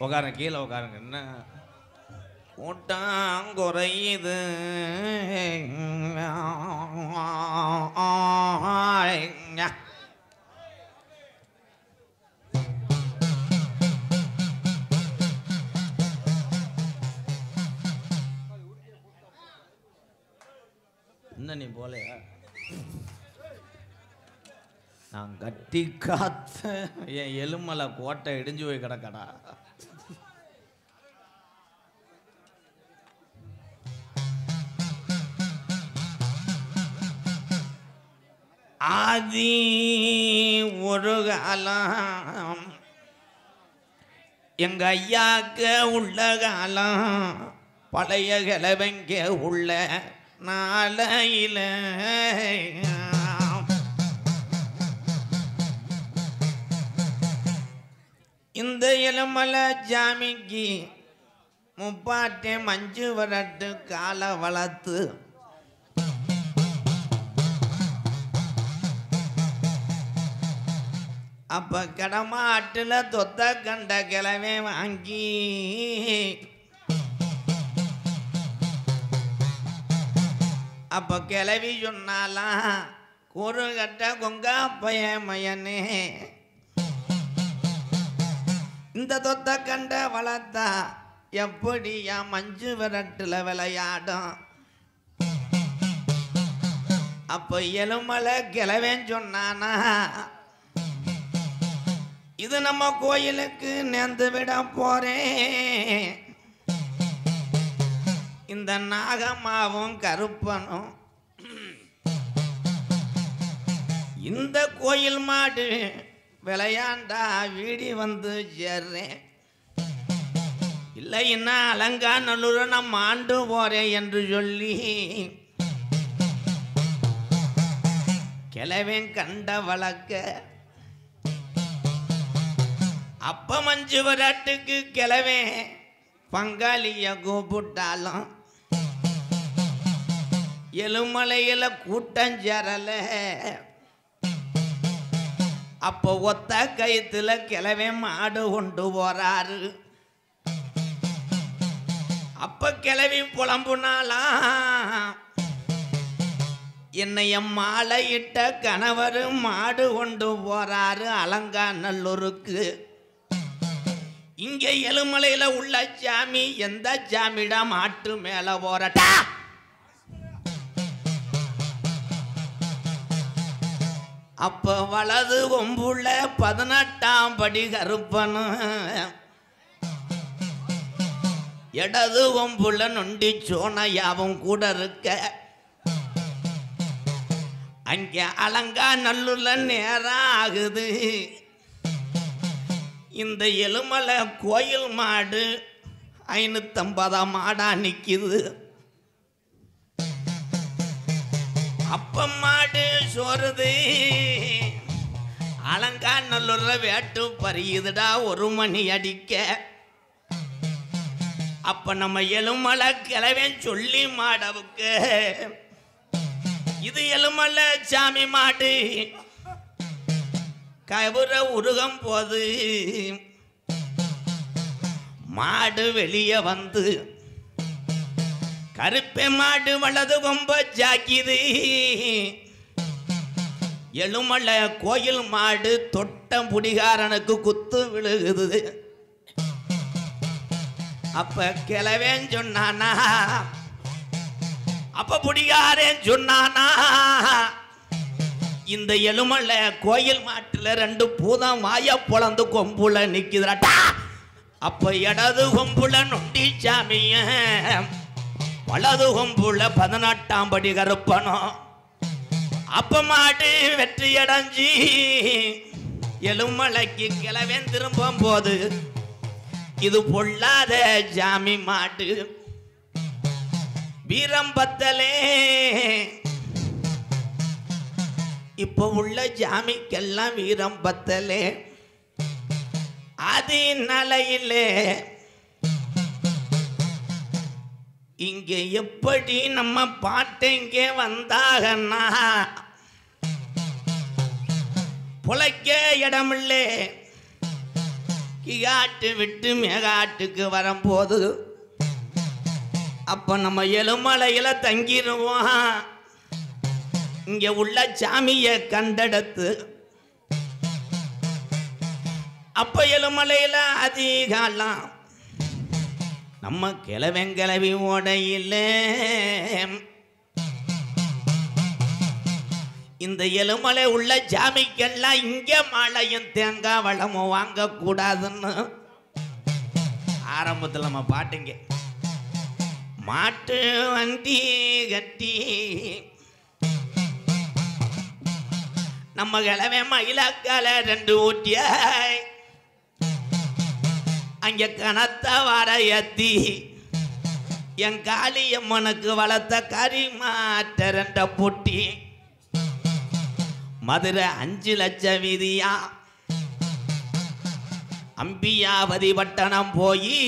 உட்காருங்க, கீழே உட்காருங்க. என்ன கூட்டம் குறையுது, இன்னும் நீ போலையா? நான் கட்டி காத்த என் எலுமலை கோட்டை இடிஞ்சு போய் கிடக்கடா. ஆதி ஒரு காலம் எங்க ஐயாக்க உள்ள காலம், பழைய கிழவங்க உள்ள நாளையில இந்த எலுமலை ஜாமிக்கு முப்பாட்டே மஞ்சு வரட்டு காலை வளர்த்து அப்ப கடமாட்டுல தொத்த கண்ட கிழவே வாங்கி அப்ப கிளவி சொன்னாலாம், கூறு கட்ட கொங்கா பைய மயனே, இந்த தொத்த கண்ட வளர்த்தா எப்படியா மஞ்சு விரட்டுல விளையாடும். அப்ப எலுமலை கிழவேன் சொன்னானா, இது நம்ம கோயிலுக்கு நேர்ந்து விட போறேன். இந்த நாகம்மாவும் கருப்பனும் இந்த கோயில் மாடு விளையாண்டா வீடி வந்து சேர்றேன், இல்லை இன்னும் அலங்காநல்லூர் நான் மாண்டு போறேன் என்று சொல்லி கிழவன் கண்ட வழக்க. அப்ப மஞ்சு விராட்டுக்கு கிழவே பங்காளிய கூப்பிட்டாலும் எலுமலையில கூட்டம் சேரல. அப்ப ஒத்த கயித்துல கிழவே மாடு கொண்டு போறாரு. அப்ப கிழவி புலம்புனாலாம், என்னைய மாலையிட்ட கணவர் மாடு கொண்டு போறாரு அலங்காநல்லூருக்கு. இங்க எலுமலையில உள்ள சாமி எந்த சாமிடா மாட்டு மேல போறட்டா? அப்ப வலது கொம்புள்ள 18ஆம் படி கருப்பனு, இடது கொம்புள்ள நொண்டி சோனையாவும் கூட இருக்க. அங்க அலங்காநல்லூர்ல நேரம் ஆகுது. இந்த எலுமலை கோயில் மாடு 550 மாடா நிக்குது. அப்ப மாடு சோறுது, அலங்காநல்லூர்ல வேட்டு பறியுதுடா 1 மணி அடிக்க. அப்ப நம்ம எலுமலை கிழவன் சொல்லி மாடவுக்கு, இது எலுமலை சாமி மாடு கவுர உருகம் போது மாடு வெளியே வந்து கருப்பை மாடு வலது கொம்ப ஜாக்கிது. எலுமலை கோயில் மாடு தொட்ட புடிகாரனுக்கு குத்து விழுகுது. அப்ப கிழவன் சொன்னானா, அப்ப புடிகாரன் சொன்னானா, இந்த எலுமலை கோயில் மாட்டுல 2 பூதம் வாய பொழந்து கொம்புல நிக்குதுடா. அப்ப இடது கொம்புல நொண்டி சாமிய, வலது கொம்புல 18ஆம் படி கருப்பனும். அப்ப மாடு வெற்றி அடைஞ்சி எலுமலைக்கு கிழவன் திரும்பும் போது, இது பொல்லாத சாமி மாடு வீரம் பத்தலே. இப்போ உள்ள ஜாமிக்கெல்லாம் வீரம் பத்தலே. அது நிலையிலே இங்கே எப்படி நம்ம பாட்டெங்கே வந்தாகன்னா, புழைக்க இடமில்லே கிகாட்டு விட்டு மேகாட்டுக்கு வரும்போது அப்ப நம்ம எலுமலையில தங்கிடுவோம். இங்க உள்ள சாமியை கண்டெடுத்து அப்ப எலுமலையில அதிகாலம் நம்ம கிளவெங்கிளவி ஓடையில் இந்த எலுமலை உள்ள ஜாமிக்கெல்லாம் இங்க மழையும் தேங்காய் வளமும் வாங்கக்கூடாதுன்னு ஆரம்பத்தில் நம்ம பாட்டுங்க மாட்டு வண்டி கட்டி நம்ம கிளவே மயிலாக்கால 2 ஊட்டியாய் அங்க கனத்த வர ஏத்தி என் காளியம்மனுக்கு வளர்த்த கறி மாட்ட 2 பொட்டி மதுரை 5 லட்சம் வீதியா அம்பியாவதி பட்டணம் போய்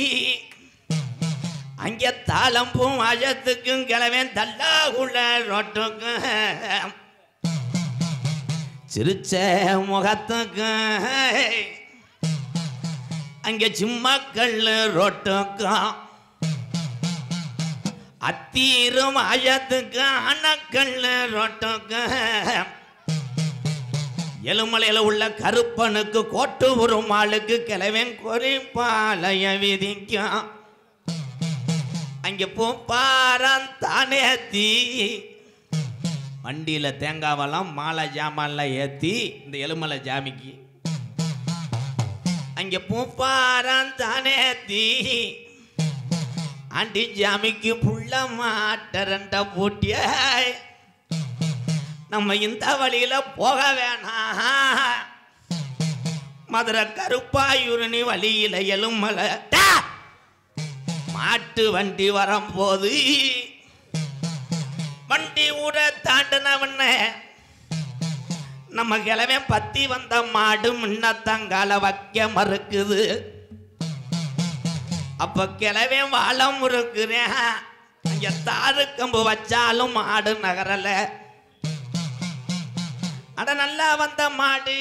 அங்கே தாளம்பூம் அஜத்துக்கும் கிளவேன் தல்லாகுள்ள ரோட்டுக்கும் சிரிச்ச முகத்துக்கும் அங்கே சிம்மக்கல் ரோட்டுக்கும் அத்தீரும் அஜத்துக்கும் அணக்கல் ரோட்டுக்கும் எலுமலையில உள்ள கருப்பனுக்கு கோட்டு உருமாளுக்கு கிளவன் குறிப்பாளைய விதிக்கும் அங்கே பூப்பாரம் தானேத்தி வண்டியில் தேங்காவெல்லாம் மாலை ஜாமான்லாம் ஏற்றி இந்த எலுமலை ஜாமிக்கு அங்கே பூப்பாரம் தானேத்தி ஆண்டி ஜாமிக்கு புள்ள மாட்ட 2 பூட்டியாய் நம்ம இந்த வழியில போக வேணாம் மதுரை கருப்பாயூரணி வழியில எலுமலை மாட்டு வண்டி வரும்போது வண்டி ஊட தாண்டினவன நம்ம கிளவே பத்தி வந்த மாடு முன்னத்தங்கால வைக்க மறுக்குது. அப்ப கிளவே வாழ முறுக்குறேன் அங்க தாறு கம்பு வச்சாலும் மாடு நகரல. அட நல்லா வந்த மாடு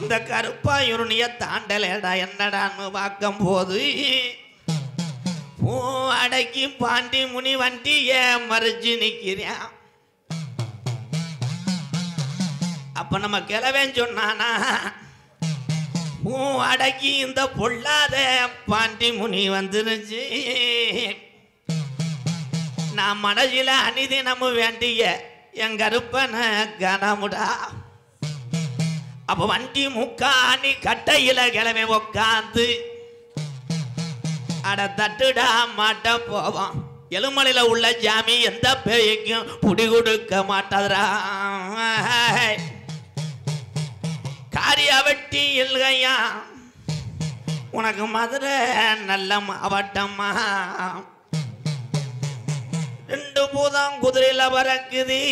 இந்த கருப்பாயூரணிய தாண்டலடா என்னடான்னு பார்க்கும் போது பூ அடக்கி பாண்டி முனி வண்டிய மறைச்சு நிற்கிறேன். அப்ப நம்ம கிளவேன் சொன்னானா பூ அடக்கி இந்த பொல்லாத பாண்டி முனி வந்துருச்சு. நான் மனசில அனிதினமு வேண்டிய என் கருப்பன கனமுடா. அப்ப வண்டி முக்காணி கட்டையில கிளம்பி உக்காந்து அட தட்டுடா மாட்ட போவான். எலுமலையில உள்ள ஜாமி எந்த பேய்க்கும் புடி கொடுக்க மாட்டாதரா. காரிய வெட்டி இல்லையா உனக்கு மதுரை நல்ல மாவட்டமா. 2 பூதம் குதிரையில பறக்குது.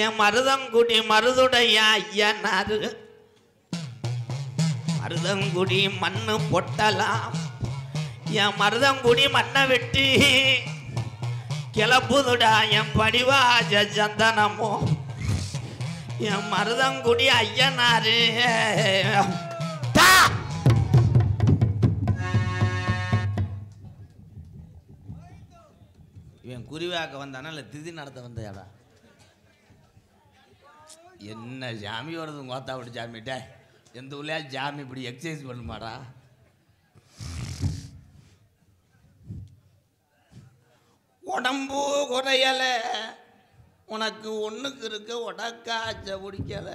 என் மருதங்குடி மருதுடைய ஐயனாரு மருதங்குடி மண்ணு பொட்டலாம். என் மருதங்குடி மண்ணை வெட்டி கிளப்புதுடா என் படிவாஜ சந்தனமோ. என் மருதங்குடி ஐயனாரு இவன் குறிவாக்க வந்தானா இல்லை திதி நடத்த வந்தாடா. என்ன ஜாமி வருது கோத்தா விட்டு ஜாமிட்ட எந்த ஊர்லையா ஜாமி இப்படி எக்ஸசைஸ் பண்ணுமாடா. உடம்பு குறையல உனக்கு ஒன்றுக்கு இருக்க உடக்காச்ச பிடிக்கல.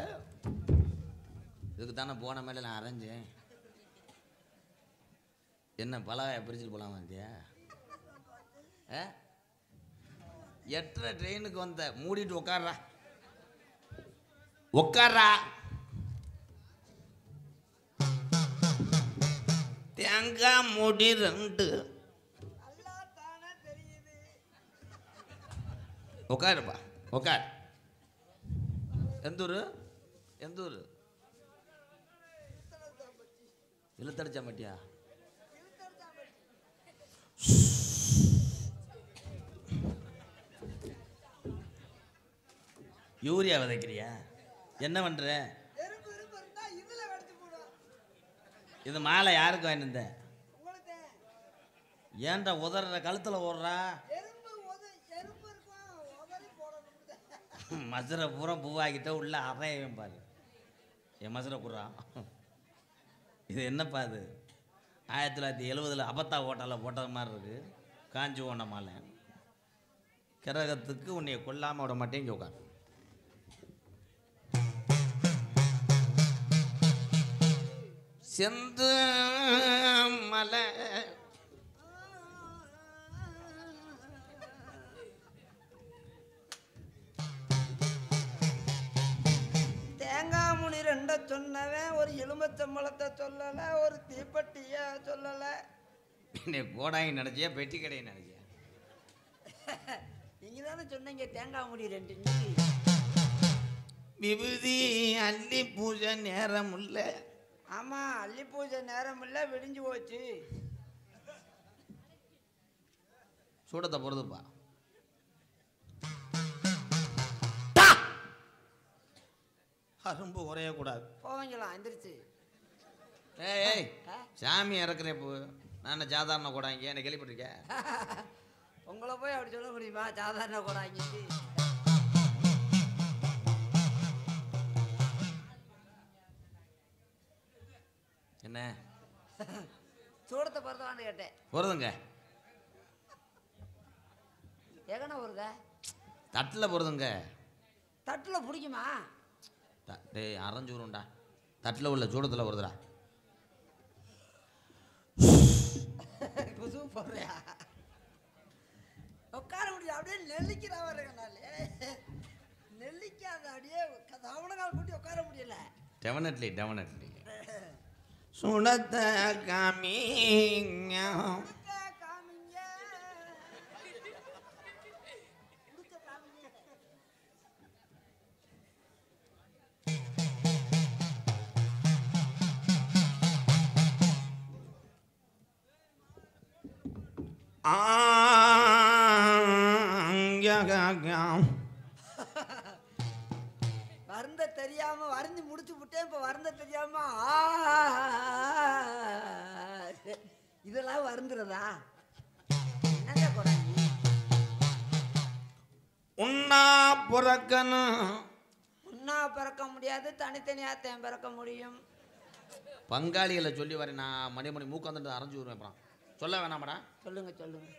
இதுக்கு தானே போன மேலே நான் அரைஞ்சேன். என்ன பலகாய பிரிச்சுட்டு போகலாம் வந்தியா? 8:30 ட்ரெயினுக்கு வந்த மூடிட்டு உட்கார்றா உட்கார்றா. தேங்காய் மூடி 2 உட்காருப்பா உட்கார். எந்த ஊர்? எந்த ஊர்? இழுத்தடிச்சா மாட்டியா? யூரியா விதைக்கிறியா? என்ன பண்ற? இது மாலை யாருக்கு வாங்கிட்டு? ஏன்டா உதற கழுத்துல ஓடுறா? மதுரை பூரா பூவாக்கிட்ட உள்ள அறையவன் பாரு. என் மதுரை பூரா இது என்னப்பா இது? 1970 அபத்தா ஹோட்டலில் போட்டது மாதிரி இருக்கு. காஞ்சி ஓன மாலை. கிரகத்துக்கு உன்னைய கொல்லாமல் விட மாட்டேன். இங்கே உட்கார். செந்து மலை தேங்காய் முனி ரெண்ட சொன்னவன் ஒரு எலும்பச்சம்பளத்தை சொல்லலை, ஒரு தீப்பெட்டிய சொல்லலை. என்னை கோடாங்கி நினைச்சியா பெட்டி கடையை நினைச்சியா? நீங்க தானே சொன்னீங்க தேங்காய் முடி ரெண்டு. விபூதி அள்ளி பூஜை நேரம் இல்லை. ஆமா, அள்ளி பூஜை நேரம் இல்லை, விடிஞ்சு போச்சு. சூடத்தை பொறுதுப்பா. அரும்பு குறைய கூடாது. போவீங்களா எந்திரிச்சு? ஏய் சாமி இறக்குறேன். இப்போ நான் சாதாரண கூடாங்க என்ன கேள்விப்பட்டிருக்கேன். உங்களை போய் அப்படி சொல்ல முடியுமா? சாதாரண கூடாங்க. என்ன சூடத்தை பொறுத்தவான்னு கேட்டேன். பொறுதுங்க. எகன வருத தட்டில் பொறுதுங்க. தட்டில் பிடிக்குமா? டேய் அரைஞ்சூருண்டா. தட்டில் உள்ள சூடத்தில் வருதுடா. குசு போடுறியா? உட்கார முடியும். அப்படியே நெல்லிக்கிறா வரனாலே நெல்லிக்காத அப்படியே தவணங்கால் கூட்டி உட்கார முடியல. Definitely definitely. சுடத்தை காமிங்க வருந்த தெரியாம வருந்து முடிச்சு விட்டேன். இப்ப வருந்த தெரியாம இதெல்லாம் வருந்துறதா? என்னங்க கூடாது? உண்ணா பிறக்கணும். உண்ணா பிறக்க முடியாது, தனித்தனியாத்தான் பிறக்க முடியும். பங்காளிகளை சொல்லி வரேன். நான் மணி மூக்கந்துட்டு அரைஞ்சு வருவேன். அப்புறம் சொல்ல வேணாமடா. சொல்லுங்க சொல்லுங்க.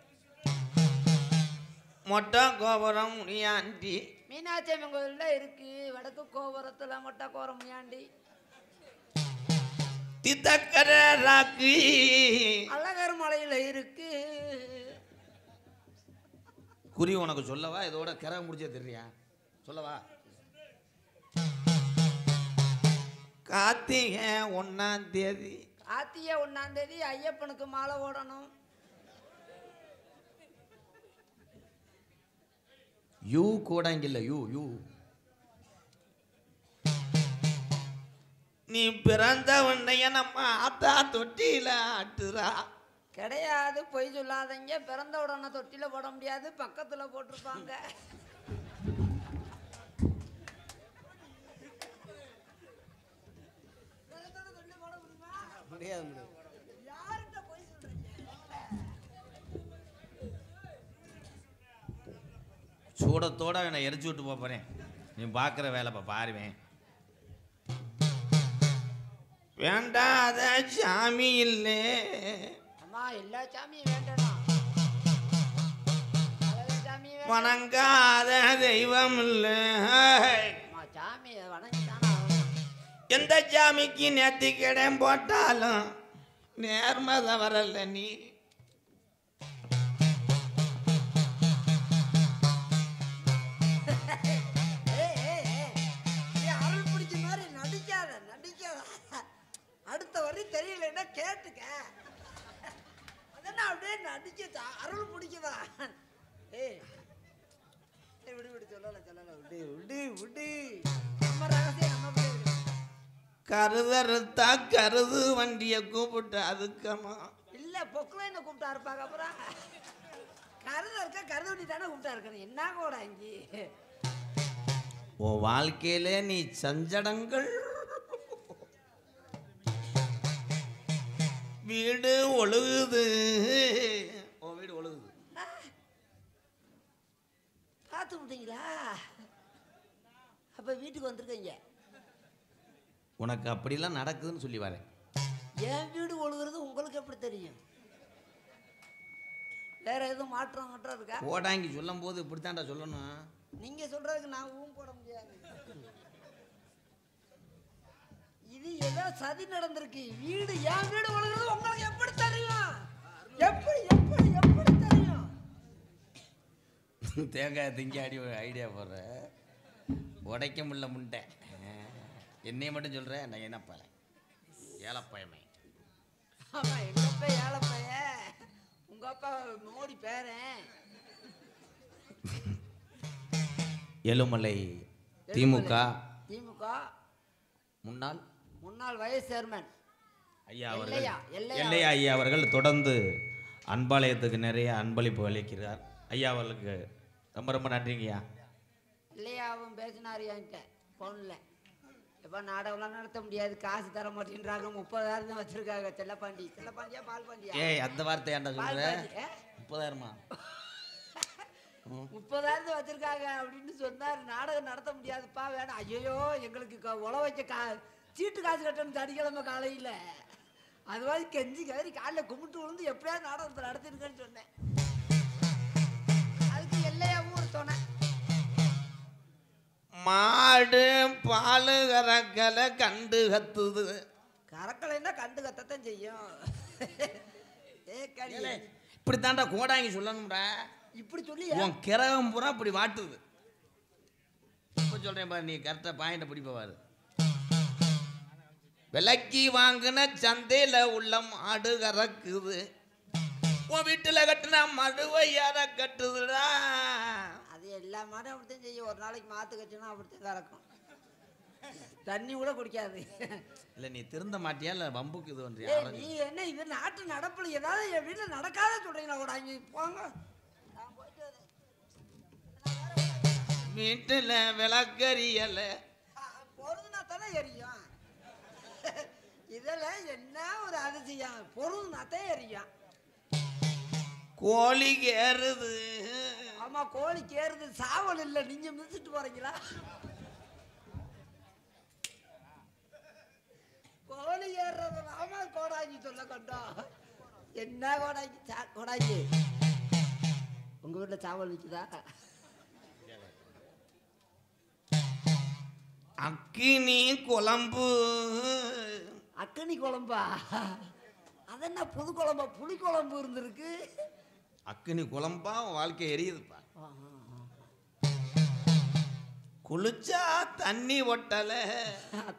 மொட்டை கோபுரம் முனியாண்டி மீனாட்சி அம்மன் கோயில்ல இருக்கு. வடக்கு கோபுரத்துல மொட்டை கோபுரம் முனியாண்டி. தித்தக்கர ராக்கு அழகர் மலையில இருக்கு. குறி உனக்கு சொல்லவா? இதோட கிரகம் முடிச்சே தெரியா? சொல்லவா? கார்த்திகை 1ஆம் தேதி. கார்த்திகை 1ஆம் தேதி ஐயப்பனுக்கு மாலை ஓடணும். யூ கூடங்கில்ல. யூ யூ நீ பிறந்த உன்னைய நம்ம ஆத்தா தொட்டியில ஆட்டுறா. கிடையாது, பொய் சொல்லாதீங்க. பிறந்த உடனே தொட்டில போட முடியாது, பக்கத்துல போட்டிருப்பாங்க. சூடத்தோட என்னை எரிச்சு விட்டு போறேன். நீ பார்க்குற வேலை பாருவேன். வேண்டாத சாமி இல்லை. அம்மா எல்லா சாமியும் வேண்டாம். வணங்காத தெய்வம் இல்லை. சாமி வணங்கிட்டானா? எந்த சாமிக்கு நேர்த்தி கிடம் போட்டாலும் நேர்மத வரல. நீ அருள் பிடிச்ச மாதிரி நடிக்காத நடிக்காத. அடுத்த வரி தெரியலன்னா கேட்டுக்க. அதென்ன அப்படியே நடிக்க அருள் பிடிக்குதா? விடு விடு சொல்லல சொல்லல விடு விடு விடு. நம்ம ரகசியம் நம்ம கருதறுத்தா கருது வண்டிய கூப்பிட்டு அதுக்கமா இல்ல பொக்குலைன்னு கூப்பிட்டா இருப்பாங்க. அப்புறம் கருத இருக்க கருது வண்டி தானே கூப்பிட்டா இருக்கணும். என்ன கூட இங்கே உன் வாழ்க்கையிலே நீ சஞ்சடங்கள் வீடு ஒழுகுது. உன் வீடு ஒழுகுது. பார்த்து விட்டீங்களா? அப்போ வீட்டுக்கு வந்திருக்கீங்க. உனக்கு அப்படிலாம் நடக்குதுன்னு சொல்லி வரேன். என் வீடு ஒழுகுறது உங்களுக்கு எப்படி தெரியும்? வேற எதுவும் மாற்றம் இருக்கா? போடாங்கி சொல்லும் போது இப்படித்தான்டா சொல்லணும். நீங்க சொல்றதுக்கு நான் ஊம் போட முடியாது. இது ஏதோ சதி நடந்திருக்கு. வீடு என் வீடு ஒழுகுறது உங்களுக்கு எப்படி தெரியும்? எப்படி எப்படி எப்படி தெரியும்? தேங்காய் திங்க அடி ஐடியா போடுற. உடைக்க முடியல முண்டை. என்னைய மட்டும் சொல்கிறேன். நான் என்னப்பா ஏழப்பயமே. ஆமாம், எங்கள் அப்பா ஏழப்பைய, உங்கள் அப்பா மோடி பேரன். எழுமலை திமுக முன்னாள் வைஸ் சேர்மன் ஐயா அவர்கள், எல்லையா ஐயா அவர்கள் தொடர்ந்து அன்பாலயத்துக்கு நிறைய அன்பளிப்பு அளிக்கிறார். ஐயா அவர்களுக்கு ரொம்ப ரொம்ப நன்றிங்கய்யா. இல்லையாவும் பேசினார் என்கிட்ட ஃபோனில். இப்போ நாடகம்லாம் நடத்த முடியாது, காசு தர மாட்டேன்றாங்க. 30,000 தான் வச்சுருக்காங்க. செல்லப்பாண்டியா பால்பாண்டியா? ஏய், அந்த வார்த்தை ஏன்டா சொல்கிறேன்? 30,000மா? 30,000 வச்சுருக்காங்க அப்படின்னு சொன்னார். நாடகம் நடத்த முடியாதுப்பா, வேணாம். ஐயோ, எங்களுக்கு உழ வைக்க சீட்டு காசு கட்டணும் சனிக்கிழமை காலையில். அது மாதிரி கெஞ்சி கதறி காலையில் கும்பிட்டு விழுந்து எப்படியாவது நாடகத்தை நடத்திருக்கேன்னு சொன்னேன். அதுக்கு எல்லையாவும் ஒரு துணை. மாடு பால் கறக்கலை கண்டு கத்துது. கறக்கலைன்னா கண்டு கத்தத்தான் செய்யும். இப்படி தாண்டா கோடாங்கி சொல்லணும்டா. இப்படி சொல்லி உன் கிரகம் பூரா இப்படி வாட்டுது. இப்போ சொல்கிறேன் பாரு, நீ கரெக்டாக பாயிண்ட்டை பிடிப்பாரு. விலைக்கு வாங்கின சந்தையில் உள்ள மாடு கறக்குது. உன் வீட்டில் கட்டினா மடுவை யார கட்டுதுடா. அது எல்லா மாடும் அப்படித்தான் செய்யும். ஒரு நாளைக்கு மாற்று கட்டினா அப்படித்தான் கறக்கும். தண்ணி கூட குடிக்காது. இல்லை, நீ திருந்த மாட்டியா இல்லை பம்புக்கு இது பண்ணுறியா? நீ என்ன இது நாட்டு நடப்பில் ஏதாவது என் வீட்டில் நடக்காத சொல்கிறீங்களா? கூட அங்கே போங்க. வீட்டில் விளக்கரியல பொருதுனா தானே எரியும். இதெல்லாம் என்ன ஒரு அதிசயம். பொருதுனா தான் எரியும். கோழி கேறுது. ஆமா, கோழி கேறுது. சாவல் இல்லை, நீங்க மிதிச்சுட்டு போறீங்களா? கோழி ஏறுறது. ஆமா, கோடாங்கி சொல்ல கொண்டோம். என்ன கோடாங்கி உங்க வீட்டுல சாவல் விற்குதா? அக்கினி குழம்பு. அக்கினி குழம்பா? அதென்ன புது குழம்பா? புளி குழம்பு இருந்திருக்கு. அக்கினி குழம்பா வாழ்க்கை எரியுதுப்பா. குளிச்சா தண்ணி ஒட்டல.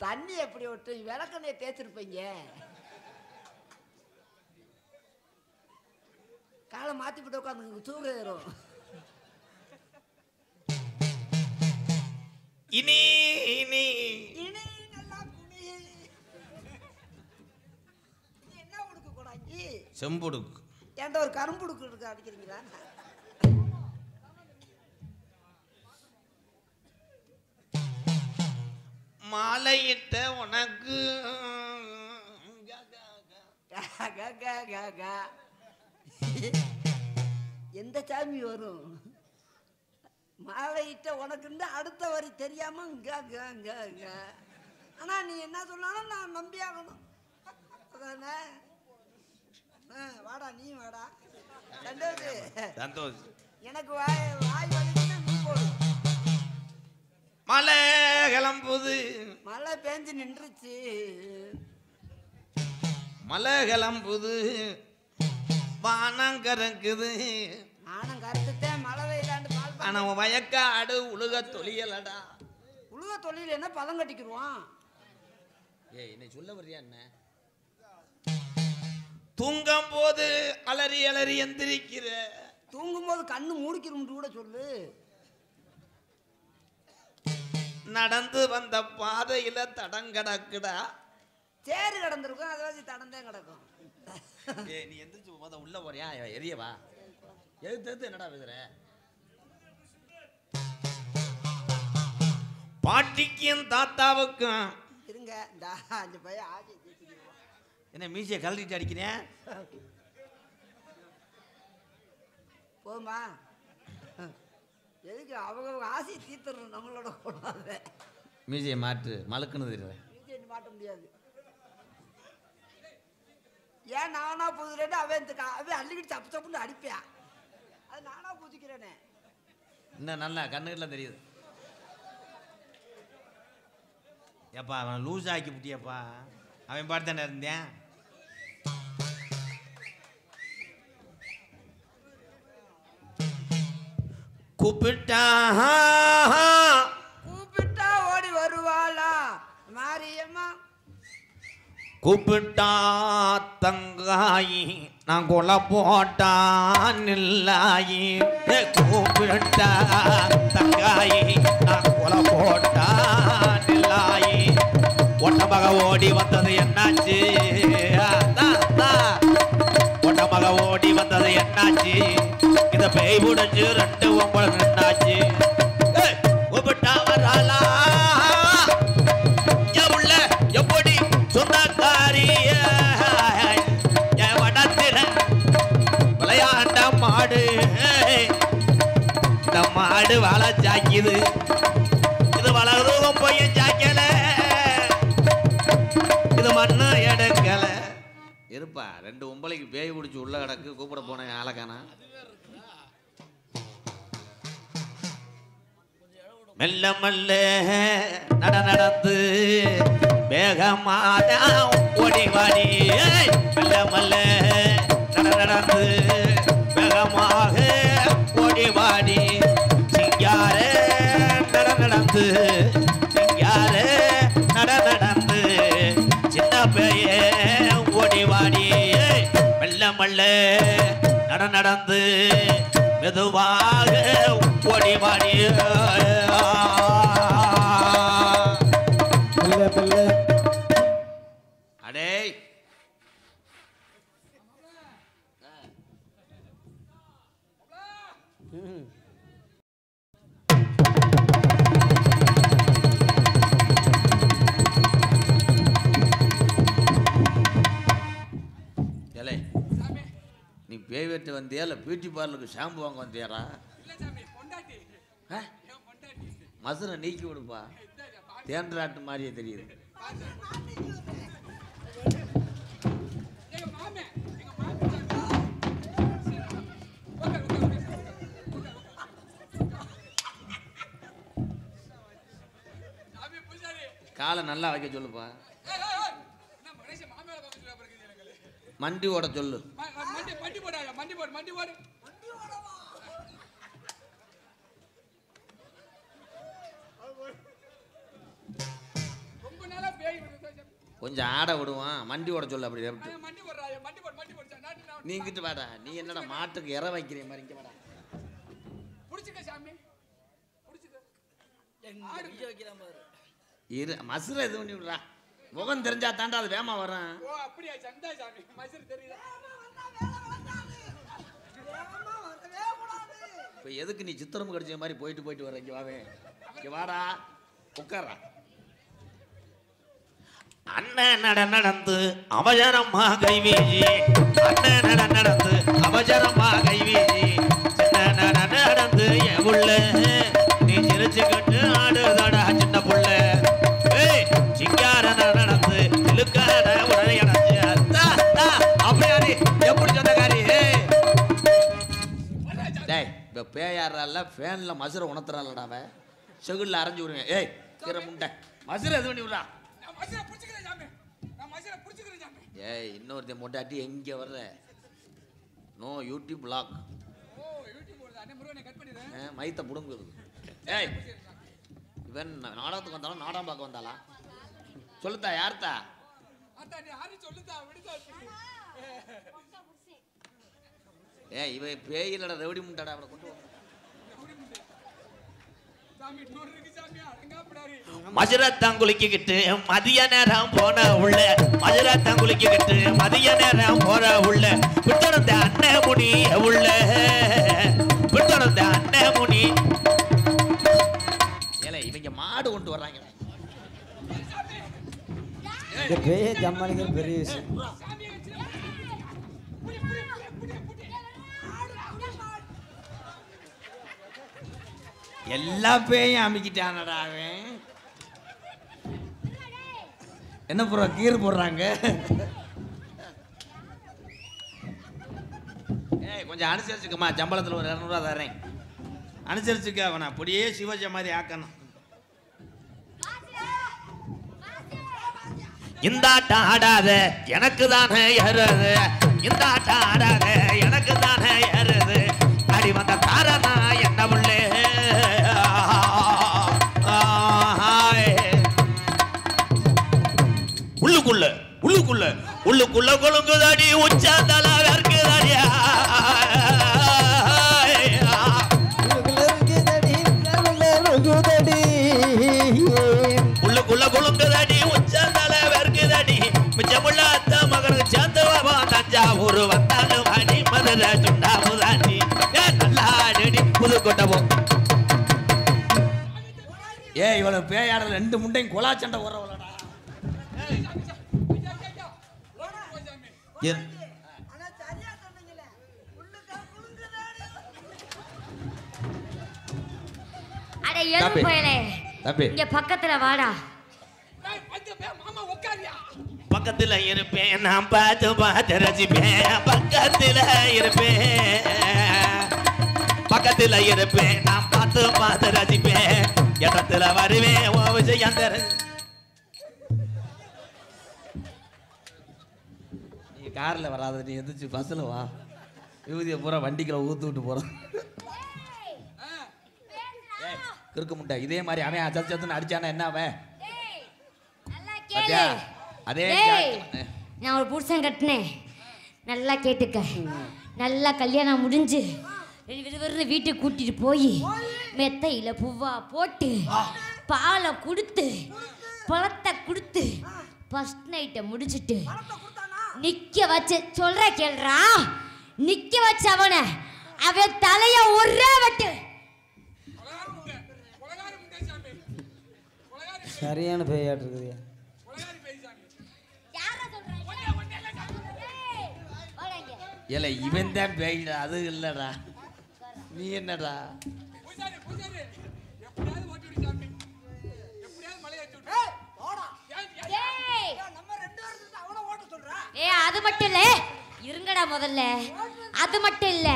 தண்ணி எப்படி ஒட்டு? விளக்கெண்ணெய் தேய்ச்சிருப்பீங்க. காலை மாத்தி போட்டு உட்காந்து தூங்க ஏறும். இனி இனி இனி நல்லா குடி. என்ன உடுக்கு கூடாங்கி? செம்புடுக்கு. ஏன்டா ஒரு கரும்புடுக்கு இருக்கு அடிக்கிறீங்களா? மாலையிட்ட உனக்கு எந்த சாமி வரும்? மாலையிட்ட உனக்குன்னு அடுத்த வரி தெரியாம ஆனா நீ என்ன சொன்னாலும் நான் நம்பி ஆகணும். அதானே? வாடா, நீ வாடா. சந்தோஷ். எனக்கு வாய் வலிக்குன்னா நீ போடு. மழை கிளம்புது. மழை பெஞ்சு நின்றுச்சு. மழை கிளம்புது. வானம் கறக்குது. நானும் கருத்துட்டேன். மழை வெயிலாண்டு பால். ஆனா வயக்காடு உழுக தொழியலடா. உழுக தொழில் என்ன பதம் கட்டிக்கிடுவான்? ஏய், என்னை சொல்ல வர்றியா என்ன? தூங்கும் போது அலறி அலறி எந்திரிக்கிற. தூங்கும் போது கண்ணு மூடிக்கிறோம் கூட சொல்லு. நடந்து வந்த பாதையில தடம் கிடக்குடா. சேரு கிடந்திருக்கும், அதை வச்சு தடந்தே கிடக்கும். ஏய், நீ எந்திரிச்சு போத உள்ள போறியா? எரியவா? எது என்னடா பேசுற? பாட்டிக்கும் தாத்தாவுக்கும். இருங்க இந்த அந்த பையன் ஆசை தீர்த்துக்கிடுவான். என்ன மீசையை கழட்டிட்டு அடிக்கிறேன்? போமா எதுக்கு அவங்க ஆசையை தீர்த்துறோம், நம்மளோட கூடாது. மீசையை மாற்று, மழுக்குன்னு தெரியுறேன். மீசையை மாட்ட முடியாது. ஏன் நானா புதுறேன்னு அவன் அள்ளிக்கிட்டு சப்பு சப்புன்னு அடிப்பேன். அது நானா புதுக்கிறேனே. இன்னும் நல்லா கண்ணுக்கெல்லாம் தெரியுது. ஏப்பா அவன் லூஸ் ஆக்கி விட்டியப்பா. அவன் பாட்டு தானே இருந்தேன். கூப்பிட்டா கூப்பிட்டா ஓடி வருவாளா மாரியம்மா? கூப்பிட்டா தங்காயி நான் கொலை போட்டான் நில்லாயி. கூப்பிட்டா தங்காயி நான் கொலை போட்டான் நில்லாயி. ஒட்டமக ஓடி வந்தது என்னாச்சு? ஒட்டமக ஓடி வந்தது என்னாச்சு? இத பேய் முடிஞ்சு 2 ஒம்பளை நின்னாச்சு. கூப்பிட்டா வராளா உள்ள எப்படி சொந்தக்காரிய என் வடத்தில விளையாண்ட மாடு. இந்த மாடு வள சாக்கிது, இது வளர்றதும் போய் சாக்கல, இது மண்ணு எடுக்கல. இருப்பா 2 ஒம்பளைக்கு பேய் பிடிச்சி உள்ள கிடக்கு. கூப்பிட போனேன் ஆளக்கானா. மெல்ல மெல்ல நடந்து வேகமாக ஓடி வாடி. மெல்ல மெல்ல நடந்து வேகமாக ஓடி வாடி. சிங்கார நடந்து சிங்கார நடந்து சின்ன பேய ஓடி வாடி. மெல்ல மெல்ல நடந்து மெதுவாக ஓடி வாடி. அடே நீ பேய் வெட்டு வந்தியா இல்லை பியூட்டி பார்லருக்கு ஷாம்பு வாங்க வந்தியாரா? மசுரை நீக்கி விடுப்பா. தேன்றாட்டு மாதிரியே தெரியுது. காலை நல்லா வைக்க சொல்லுப்பா. மண்டி ஓட சொல்லு. கொஞ்சம் ஆட விடுவான். மண்டி ஓட சொல்லு. அப்படி நீ இங்கிட்டு வாடா. நீ என்னடா மாட்டுக்கு இற வைக்கிற மாதிரி இங்க வாடா. இரு மசுரை இது பண்ணி விடுறா. முகம் தெரிஞ்சா தாண்டா அது வேமா வரும். இப்ப எதுக்கு நீ சித்திரம் கடிச்ச மாதிரி போயிட்டு வர? இங்க வாவே, இங்க வாடா, உட்காரா. அண்ணன் நடந்து அவசரமா கைவீசி. அண்ணன் நடந்து அவசரமா கைவீசி. சின்ன நடந்து என் புள்ள நீ சிரிச்சுக்கிட்டு ஆடுதடா சின்ன புள்ள. சிங்கார நடந்து இழுக்கார உடனே அடைச்சு. அப்படியாரி எப்படி சொந்தக்காரி? டேய் இப்போ பேயாடுறால ஃபேனில் மசுரை உணர்த்துறாளடாவ. செகுலில் அரைஞ்சி விடுவேன். ஏய் கீரை முண்டை மசுரை எது பண்ணி விட்றா. ஏய் இன்னொருத்த மொட்டாட்டி எங்கே வர்ற? No YouTube blog. மைத்த புடுங்குறது. ஏய் இவன் நாடகத்துக்கு வந்தாலும் நாடகம் பார்க்க வந்தாளா? சொல்லுத்தா யார்த்தா? ஏய் இவ பேயிலடா ரெவடி முண்டாடா. அவனை கொண்டு மதுரத்தான் குளிக்கிட்டு மதிய நேரம் போன உள்ள. மதுரத்தான் குளிக்கிட்டு மதிய நேரம் போற உள்ள. விட்டுறந்த அண்ணன் முனி உள்ள. விட்டுறந்த அண்ணன் முனி. ஏல இவங்க மாடு கொண்டு வர இந்த பேய ஜம்மாளிக்கிற பெரிய விஷயம். எல்லா பேயும் அமைக்கிட்டானடா அவன். என்ன போடுற கீர் போடுறாங்க. ஏய் கொஞ்சம் அனுசரிச்சுக்கம்மா, சம்பளத்தில் ஒரு 200 ரூபா தரேன், அனுசரிச்சுக்க. அவனை அப்படியே சிவஜ மாதிரி ஆக்கணும். இந்த ஆட்டம் ஆடாத எனக்கு தானே ஏறுது, இந்த ஆட்டம் ஆடாத எனக்கு தானே ஏறுது, அடி வந்த காரணா என்ன உள்ளே உள்ளுக்குள்ள உள்ளுக்குள்ள உள்ளுக்குள்ள கொழுங்குதாடி உச்சாந்தல இருக்குதாடியா உள்ளுக்குள்ள கொழுங்குதாடி உச்சாந்தல இருக்குதாடி மிச்சமுள்ள அத்த மகனுக்கு சேர்ந்தவா தஞ்சாவூர் வந்தாலும் அடி மதுரை சுண்டாமுதாண்டி நல்லா அடி புதுக்கோட்டை. ஏ இவ்வளவு பேயாடல 2 முண்டையும் கொலா சண்டை ஓடுறவளடா. இங்க பக்கத்துல வாடா. பக்கத்துல இருப்பேன் நான் பார்த்து பார்த்து ரசிப்பேன், பக்கத்துல இருப்பேன், பக்கத்துல இருப்பேன் நான் பார்த்து பார்த்து ரசிப்பேன், இடத்துல வருவேன் ஓ விஜயம் தர. நீ கார்ல வராத, நீ எந்திரிச்சு பஸ்ல வா. விபூதியை பூரா வண்டிக்குள்ள ஊத்து விட்டு போறான். கிறுக்கு முட்டை இதே மாதிரி அவன் சத்து சத்துன்னு அடிச்சானா என்ன அவன்? அதே நான் ஒரு புருஷன் கட்டினேன், நல்லா கேட்டுக்க. நல்லா கல்யாணம் முடிஞ்சு வீட்டுக்கு கூட்டிட்டு போய் மெத்தையில பூவா போட்டு பாலை கொடுத்து பழத்தை கொடுத்து ஃபர்ஸ்ட் நைட்டை முடிச்சுட்டு நிக்க வச்சு சொல்ற கேள்றா, நிக்க வச்ச அவனை அவன் தலைய ஒரே வெட்டு. சரியான பேயாட்டு இருக்குது. இல்ல இவன் தான் பேய்டா, அது இல்லடா. நீ என்னடா? அது மட்டும் இல்ல, இருங்கடா முதல்ல. அது மட்டும் இல்ல,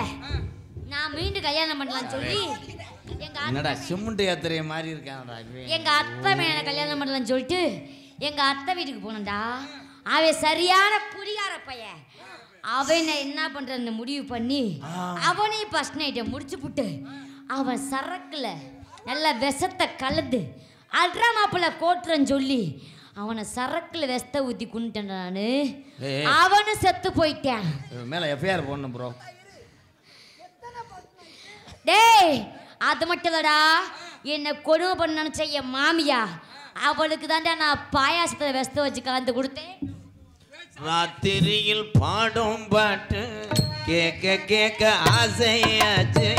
நான் மீண்டும் கல்யாணம் பண்ணலாம் சொல்லி என்னடா சிமெண்ட் யாத்திரை மாதிரி இருக்கானடா எங்க அத்தை மேல கல்யாணம் பண்ணலாம் சொல்லிட்டு எங்க அத்தை வீட்டுக்கு போனடா. அவன் சரியான குடிகார பையன். அவன் என்ன பண்றன்னு முடிவு பண்ணி அவனையும் ஃபர்ஸ்ட் நைட்டை முடிச்சு புட்டு அவன் சரக்குல நல்ல விஷத்தை கலந்து அல்ட்ரா மாப்பிள்ள கோட்டுறன்னு சொல்லி அவனை சரக்குல விஷத்தை ஊத்தி குண்டுட்டேன் நானு. அவனும் செத்து போயிட்டான். மேல எஃப்ஐஆர் போடணும் ப்ரோ. டேய் அது மட்டும் இல்லடா, என்னை கொடுமை பண்ண நினைச்ச என் மாமியா அவளுக்கு தாண்டா நான் பாயாசத்தை விஷத்தை வச்சு கலந்து கொடுத்தேன். ராத்திரியில் பாடும் பாட்டு கேட்க கேட்க ஆசையாச்சு,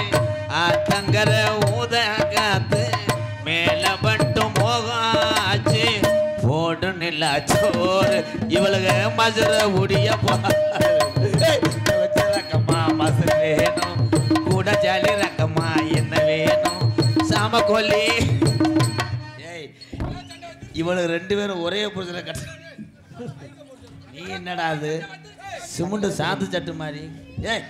ஆத்தங்கர ஊத காத்து மேல மட்டும் மோகாச்சு, போடு நிலா சோறு இவளுக்கு மசுர உடைய ரக்கமா மசு வேணும், கூட ஜாலி ரக்கமா என்ன வேணும் சாம கொல்லி. ஏய் இவளுக்கு 2 பேரும் ஒரே புருஷனை கட்ட. நீ என்னடா அது சிமெண்ட் சாந்து சட்டு மாதிரி? ஏய்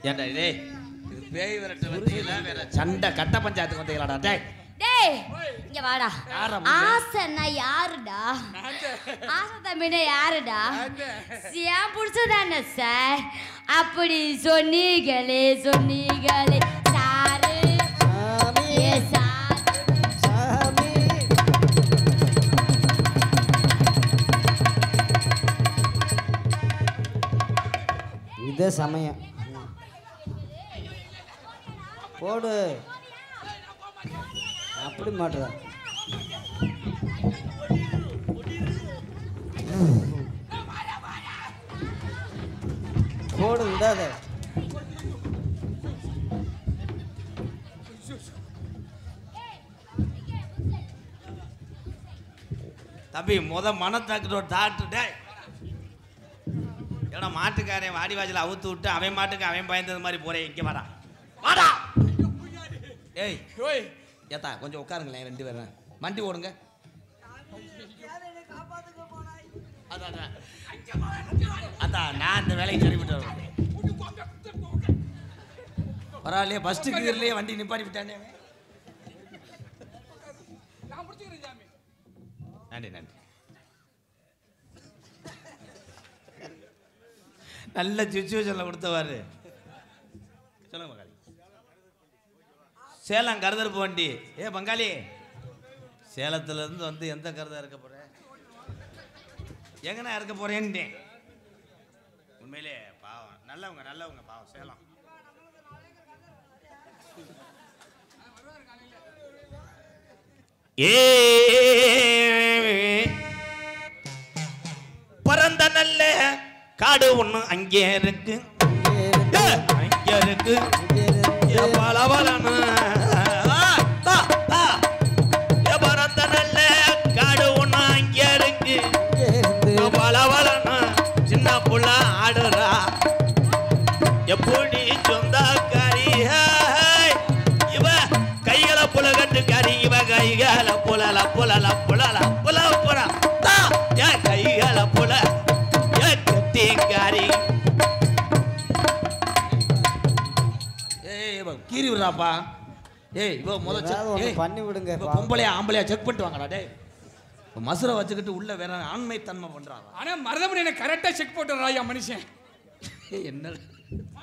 ஏண்டா டேய் இது பேய் விரட்ட வந்தீங்களா வேற சண்டை கட்ட பஞ்சாயத்துக்கு வந்தீங்களாடா? டேய் டேய் இங்க வாடா. ஆசைன்னா யாருடா? ஆசை தம்பினா யாருடா? ஏன் புடிச்சதானே சார்? அப்படி சொன்னீங்களே சொன்னீங்களே சாரு ஏ சார் சாமி. இதே சமயம் போடு. அப்படி மாட்டுறா போடு விடாத தம்பி மனத்தாக்கிட்டு ஒரு டாக்டர் ஏன்னா மாட்டுக்காரன் வாடி வாஜில் அவுத்து விட்டு அவன் மாட்டுக்கு அவன் பயந்தது மாதிரி போறேன் இங்கே வாடா வாடா ஏய் ஓய் ஏத்தா கொஞ்சம் உட்காருங்களேன் 2 பேரும் வண்டி ஓடுங்க அதான் நான் இந்த வேலைக்கு சரிவிட்டு வரேன் பரவாயில்லையே ஃபர்ஸ்ட் கியர்லேயே வண்டி நிப்பாட்டி விட்டானே நான் முடிச்சுக்கிறேன் சாமி. நன்றி நன்றி நல்ல சுச்சுவேஷனில் கொடுத்தவாரு சொல்லுங்க பங்காளி சேலம் கருதறுப்பு வண்டி பங்காளி சேலத்துலேருந்து வந்து எந்த கருதா இருக்க போகிறேன் எங்கண்ணா இருக்க போகிறேன்னு உண்மையிலே பாவம் நல்லவங்க பாவம் சேலம் பரந்த நல்ல காடு ஒண்ணு அங்கே இருக்கு பலபலன்னு பரந்த நல்ல காடு ஒண்ணு அங்கே இருக்கு பலபலன்னு சின்ன புள்ள ஆடுறா எப்படி சொந்தக்காரி இவ கைகளை புல கட்டுக்காரி இவ கைகளை புலல புலல புலல புல புல என் கைகளை புல என் கட்டிக்காரி கீறி விடுறாப்பா இவ முதல் பண்ணி விடுங்க பொம்பளையா ஆம்பளையா செக் பண்ணிட்டு வாங்கடா டே மசுரை வச்சுக்கிட்டு உள்ள வேற ஆண்மை தன்மை பண்றாங்க ஆனா மருதமணி என்ன கரெக்டா செக் போட்டுறாயா மனுஷன் என்ன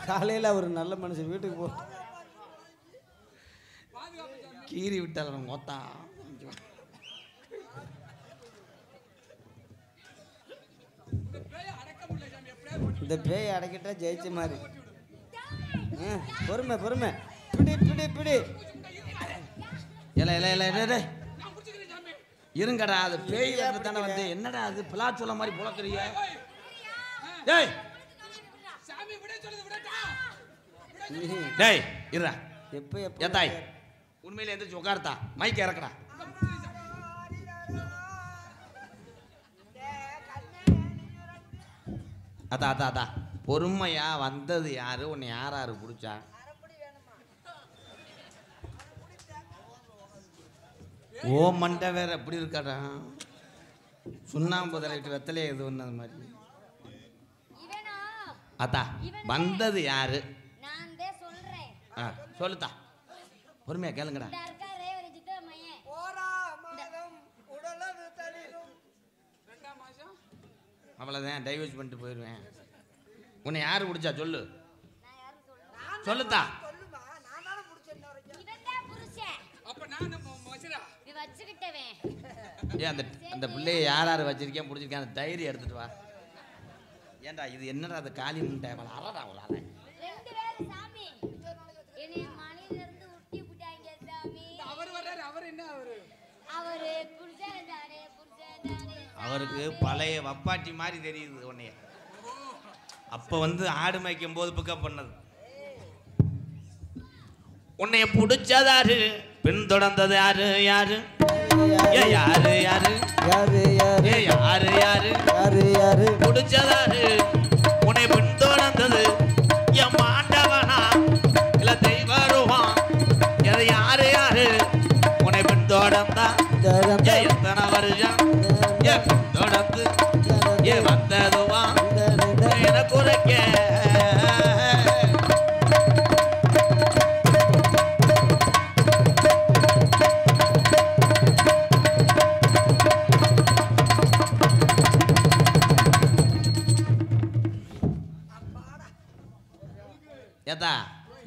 காலையில் ஒரு நல்ல மனுஷன் வீட்டுக்கு போ கீறி விட்டால மொத்தா இந்த பேய் அடக்கிட்டா ஜெயிச்ச மாதிரி பொறுமை பொறுமை பிடி பிடி பிடி இல்ல இருங்கடா அது பேய் தானே வந்து என்னடா அது பிளாச்சோல மாதிரி புலக்குறீங்க டேய் டேய் இருடா எப்போ ஏத்தாய் உண்மையில எந்திரிச்சு உட்கார்த்தா மைக்க இறக்கடா அதான் பொறுமையா வந்தது யாரு உன்னை யாரு பிடிச்சா ஓ மண்டை வேற எப்படி இருக்காடா சுண்ணாம்பு தலைட்டு வெத்தலையே இது ஒன்று அது மாதிரி அத்தா வந்தது யாரு சொல்லுத்தா பொறுமையா கேளுங்கடா அவ்வளோதான் டைவர்ஸ் பண்ணிட்டு போயிடுவேன் உன்னை யாரு பிடிச்சா சொல்லு சொல்லுத்தா அந்த பிள்ளைய யார் வச்சிருக்கேன் பிடிச்சிருக்கேன் அந்த டைரி எடுத்துட்டு வா ஏன்டா இது என்னடா அது காலி முட்டை அறடா ஒரு ஆளை அவருக்கு பழைய வப்பாட்டி மாதிரி தெரியுது உன்னைய அப்ப வந்து ஆடு மேய்க்கும் போது பிக்கப் பண்ணது உன்னைய பிடிச்சதாரு பின்தொடர்ந்தது யாரு யாரு யாரு யாரு யாரு யாரு யாரு யாரு யாரு யாரு பிடிச்சதாரு உன்னை பின்தொடர்ந்தது என் மாண்டவனா இல்ல தெய்வருவான் யாரு யாரு உன்னை பின்தொடர்ந்தா எத்தனை வருஷம் தொடர்ந்து வந்ததுவா என குறைக்க ஏதா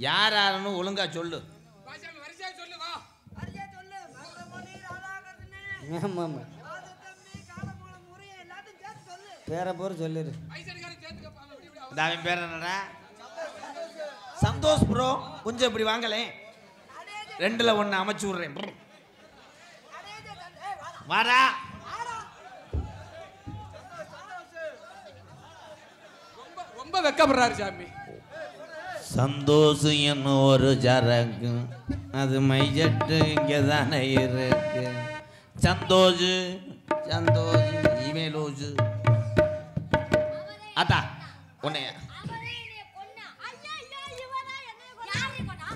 யாருன்னு ஒழுங்கா சொல்லு ஆமாம் பேரை போற சொல்லிடு அவன் பேர் என்னடா சந்தோஷ் ப்ரோ கொஞ்சம் இப்படி வாங்கலே 2ல் 1 அமைச்சு விடுறேன். வாடா. ரொம்ப வெக்கப்படுறாரு சாமி. சந்தோஷம் என்ன ஒரு சரக்கு, அது மைஜட்டு இங்கே தானே இருக்கு. சந்தோஷு சந்தோஷு இமேலோஜு அத்தா உன்னைய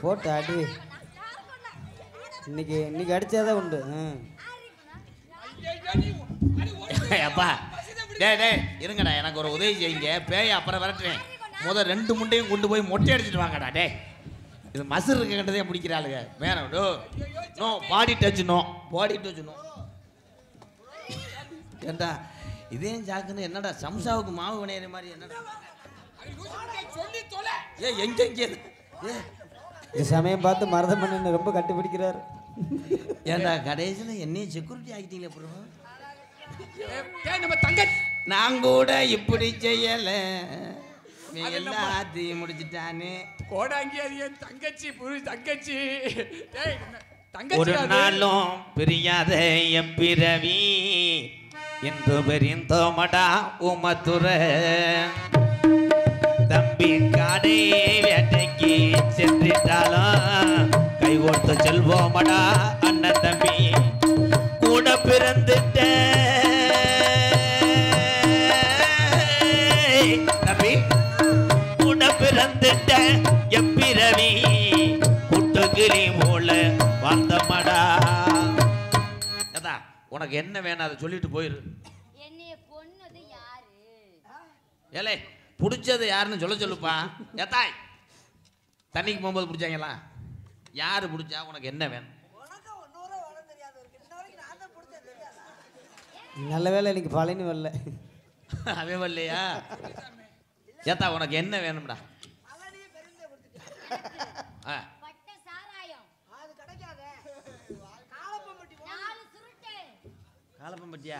போட்டு அடி. இன்னைக்கு அடிச்சாதான் உண்டு. அப்பா டேய் இருங்கடா, எனக்கு ஒரு உதவி செய்யுங்க. பேய் அப்புறம் விரட்டுறேன். முதல் 2 முண்டையும் கொண்டு போய் மொட்டை அடிச்சுட்டு வாங்கடா. டே இது மசர் இருக்கின்றதே பிடிக்கிறாளுங்க. வேணாம். No body touch, no body touch, no. ஏண்டா இதே ஜாக்குன்னு என்னடா சம்சாவுக்கு மாவு வினையிற மாதிரி என்னடா எங்க இந்த சமயம் பார்த்து மரத பண்ண ரொம்ப கண்டுபிடிக்கிறாரு. ஏண்டா கடைசியில் என்னையும் செக்யூரிட்டி ஆகிட்டீங்களே ப்ரோ. நம்ம தங்க நான் கூட இப்படி செய்யல, எல்லாத்தையும் முடிச்சுட்டானே. கோடாங்கி அது என் தங்கச்சி, தங்கச்சி. ஒரு நாளும் பிரியாத எப்பிரவி என்று பெரிந்தோமடா உமத்துற. தம்பி காடை வேட்டைக்கு சென்றிட்டாலும் கை கொடுத்து செல்வோமடா அண்ணன் தம்பி. கூட பிறந்துட்ட தம்பி, கூட பிறந்துட்ட எப்பிரவி குட்டுகிளி போல வாழ்ந்தமடா. உனக்கு என்ன வேணும் அதை சொல்லிட்டு போயிரு. என்னைய கொன்னது யாரு? ஏலே பிடிச்சது யாருன்னு சொல்லுப்பா. ஏத்தாய் தண்ணிக்கு போகும்போது பிடிச்சாங்களா? யாரு பிடிச்சா? உனக்கு என்ன வேணும்? நல்ல வேலை இன்னைக்கு பழனி வரல. அவன் வரலையா? ஏத்தா உனக்கு என்ன வேணும்டா? பட்ட சாராயம். அது கிடைக்காத. காலப்பம்பட்டியா?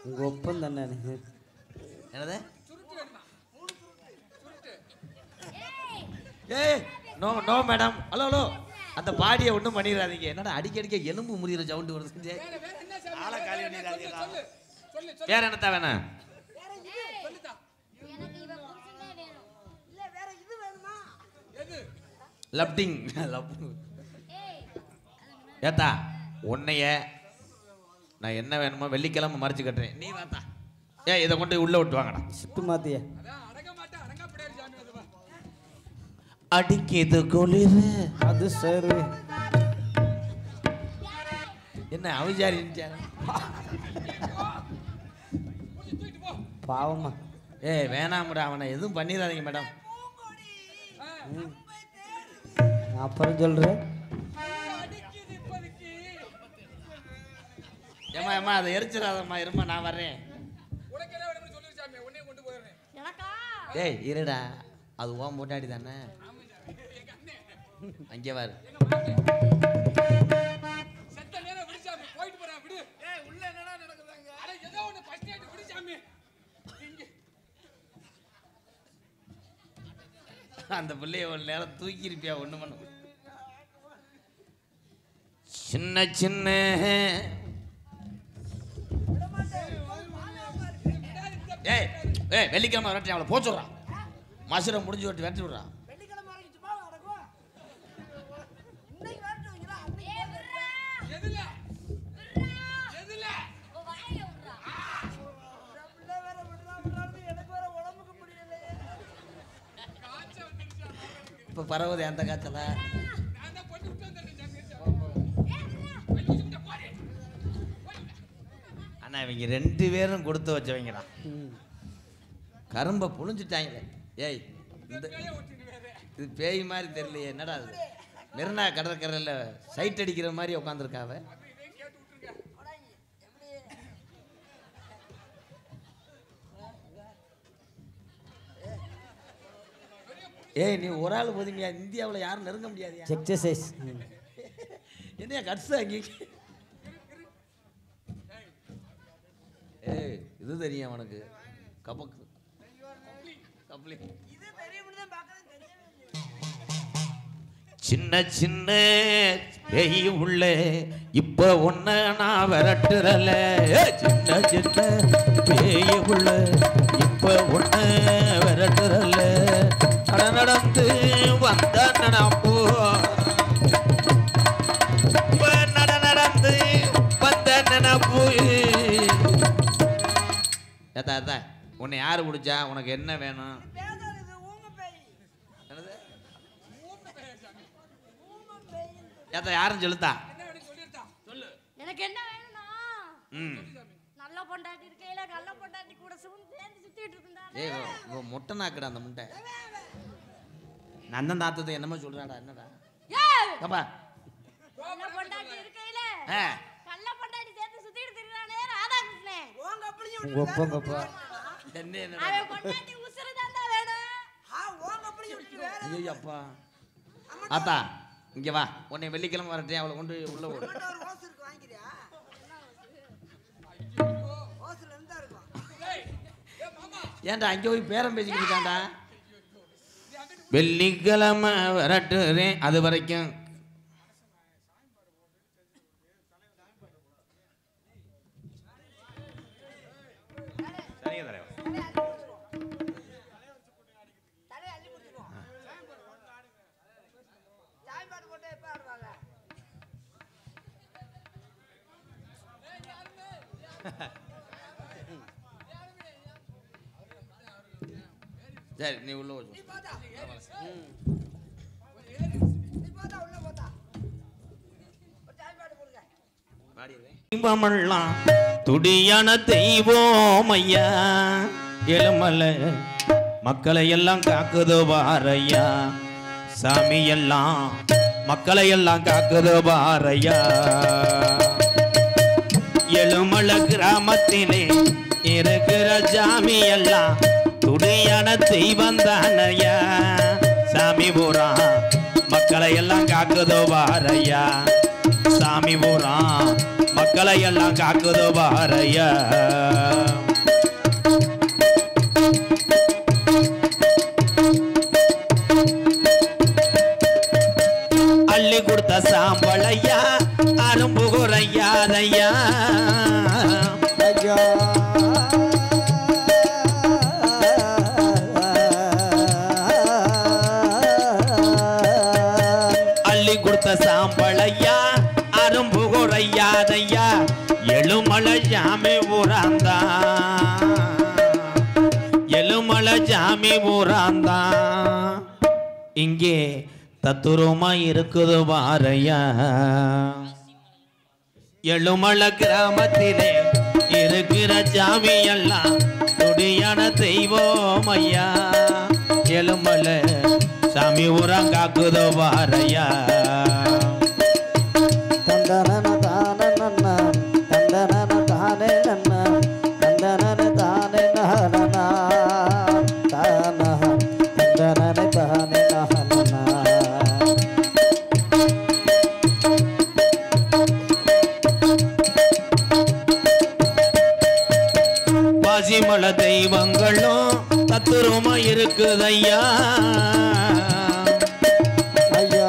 உங்க ஒப்பம் தானே. என்னது? ஏய் நோ நோ மேடம். ஹலோ அந்த பாடியை ஒன்றும் பண்ணிடாதீங்க. என்னடா அடிக்கடிக்க எலும்பு முறிகிற சவுண்டு வருது. ஆளை காலி பண்ணிடாதீங்க. வேற என்னத்தா வேணாம்? எனக்கு இவன் புருஷனே வேணும். இல்ல வேற இது வேணுமா? லப்டிங். ஏத்தா உன்னைய நான் என்ன வேணுமோ வெள்ளிக்கிழமை மறைச்சு கட்டுறேன். நீ வாத்தா. இதை கொண்டு உள்ள விட்டு வாங்கடா. ஷிஃப்ட் மாத்தியா? அடிக்குது குளிர். அது சரி. என்ன அவிஜாரி பாவமா. வேணாம்டா, அவனை எதுவும் பண்ணிடாதீங்க மேடம். அப்புறம் சொல்றேன். ஏமா அதை எரிச்சிடாதம்மா. இருமா நான் வர்றேன். ஏய் இருடா, அது ஓம் போட்டாடி தானே. அங்கே வாரு. அந்த பிள்ளைய ஒரு நேரம் தூக்கி இருப்பியா? ஒண்ணு பண்ண சின்ன சின்ன ஏய் ஏய் வெள்ளிக்கிழமை விரட்டி அவளை போச்சுடுறான். மசுரை முடிஞ்சு விட்டு விரட்டி விடுறான். வெள்ளிக்கிழமை வரைக்கும் சும்மா நடக்கும். இன்னைக்கு வரட்டு வைங்களா? வேற விடுறாங்க. எனக்கு வேற உடம்புக்கு முடியலையே. இப்போ பரவுது அந்த காய்ச்சல. அண்ணா இவங்க 2 பேரும் கொடுத்து வச்சவங்கடா. கரும்பை புழிஞ்சிட்டாங்களே. ஏய் இது பேய் மாதிரி தெரியலையே. என்னடா அது? மெரினா கடற்கரையில் சைட் அடிக்கிற மாதிரி உட்காந்துருக்காவ. ஏய் நீ ஒரு ஆள் போதுமையா? இந்தியாவில் யாரும் நெருங்க முடியாது. எக்ஸசைஸ். என்னையா கட்ஸ் அங்கே? ஏய் இது தெரியும் அவனுக்கு. கபக்கு கப்ளி இது தெரியும்னு தான் பார்க்கறது தெரியவே இல்லை. சின்ன சின்ன பேய் உள்ள இப்ப ஒன்ன நான் விரட்டுறல சின்ன சின்ன பேய் உள்ள இப்ப ஒன்ன விரட்டுறல நடந்து வந்த நடப்போ நடந்து வந்த நினப்பு ஏத்தா உன்னை யாரு பிடிச்சா உனக்கு என்ன வேணும் ஏத்தா யாரும் சொல்லுத்தா எனக்கு என்ன வேணும்னா நல்ல பொண்டாட்டி இருக்கையில நல்ல பொண்டாட்டி கூட சேர்ந்து சுத்திட்டு இருந்தா ஏய் முட்டை நாக்குடா அந்த முட்டை நந்தன் தாத்தத்தை என்னமோ சொல்றாடா என்னடா அப்பா நல்ல பொண்டாட்டி இருக்கையில நல்ல பொண்டாட்டி சேர்ந்து சுத்திட்டு திரிறானே ராதாகிருஷ்ணன் உங்க அப்படியே உங்க ஒப்பங்கப்பா என்ன அவன் பொண்டாட்டி உசுறு தான்டா வேணும் உங்க அப்படியே விட்டு வேற ஐயோ அப்பா ஆத்தா இங்க வா உன்னை வெள்ளிக்கிழமை வரட்டேன் அவளை கொண்டு உள்ள போடு ஒரு ஓஸ் இருக்கு வாங்கிறியா ஓஸ்ல இருந்தா இருக்கும் ஏன்டா அங்கே போய் பேரம் பேசிக்கிட்டு இருக்காண்டா வெள்ளிக்கிழமை வரட்டுறேன் அது வரைக்கும் தலை அள்ளி குடிச்சிடுவோம் சாய் பாட்டு போட்டு எப்ப ஆடுவாங்க சரி நீ உள்ள போச்சு நீ போதா உள்ள போதா ஒரு சாய் பாட்டு போடுங்க தெய்வமெல்லாம் துடியான தெய்வம் ஐயா எலுமலை மக்களை எல்லாம் காக்குது பாரையா சாமி எல்லாம் மக்களை எல்லாம் காக்குது பாரையா எலுமலை கிராமத்திலே இருக்கிற சாமி எல்லாம் துடியான தெய்வம் தானையா சாமி பூரா மக்களை எல்லாம் காக்குது பாரையா சாமி பூரா மக்களை எல்லாம் காக்குது பாரையா அள்ளி கொடுத்த சாம்பளையா அரும்பு குறையாதையா ஐயா அள்ளி கொடுத்த சாம்பளையா அரும்பு குறையாதையா எழுமலை ஜாமி ஊராந்தா எழுமலை ஜாமி ஊராந்தா இங்கே தத்துரமா இருக்குது பாரையா எழுமலை கிராமத்திலே இருக்கிற ஜாமி எல்லாம் துடியான தெய்வம் ஐயா எழுமலை சாமி ஊரம் காக்குதோ பாரையா தந்தனன தானே நன்னா தந்தனன தானே நன்னா தந்தனன தானே நஹனனா தானஹ தந்தனன தானே நஹனனா பாசிமல தெய்வங்களும் தத்துரமா இருக்குதையா ஐயா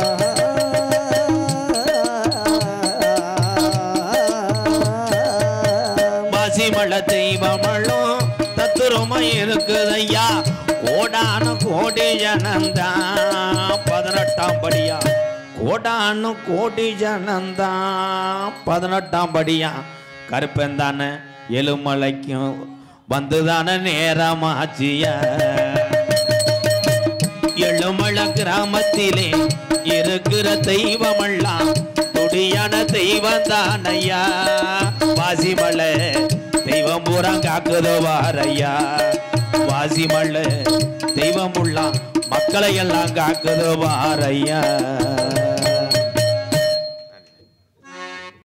பாசிமல தெய்வங்களும் தத்துரமா இருக்குதையா கோடான கோடி ஜனந்தான் 18ஆம் படியா கோடானு கோடி ஜனந்தான் 18ஆம் படியா கருப்பந்தான எழுமலைக்கும் வந்துதான நேரமாச்சியா எழுமலை கிராமத்திலே இருக்கிற தெய்வமெல்லாம் துடியான தெய்வம் தானையா வாசிமலை தெய்வம் பூரா காக்குதோ வாரையா வாசிமலை தெய்வம் உள்ள மக்களை எல்லாம் காக்குதோ வாரையா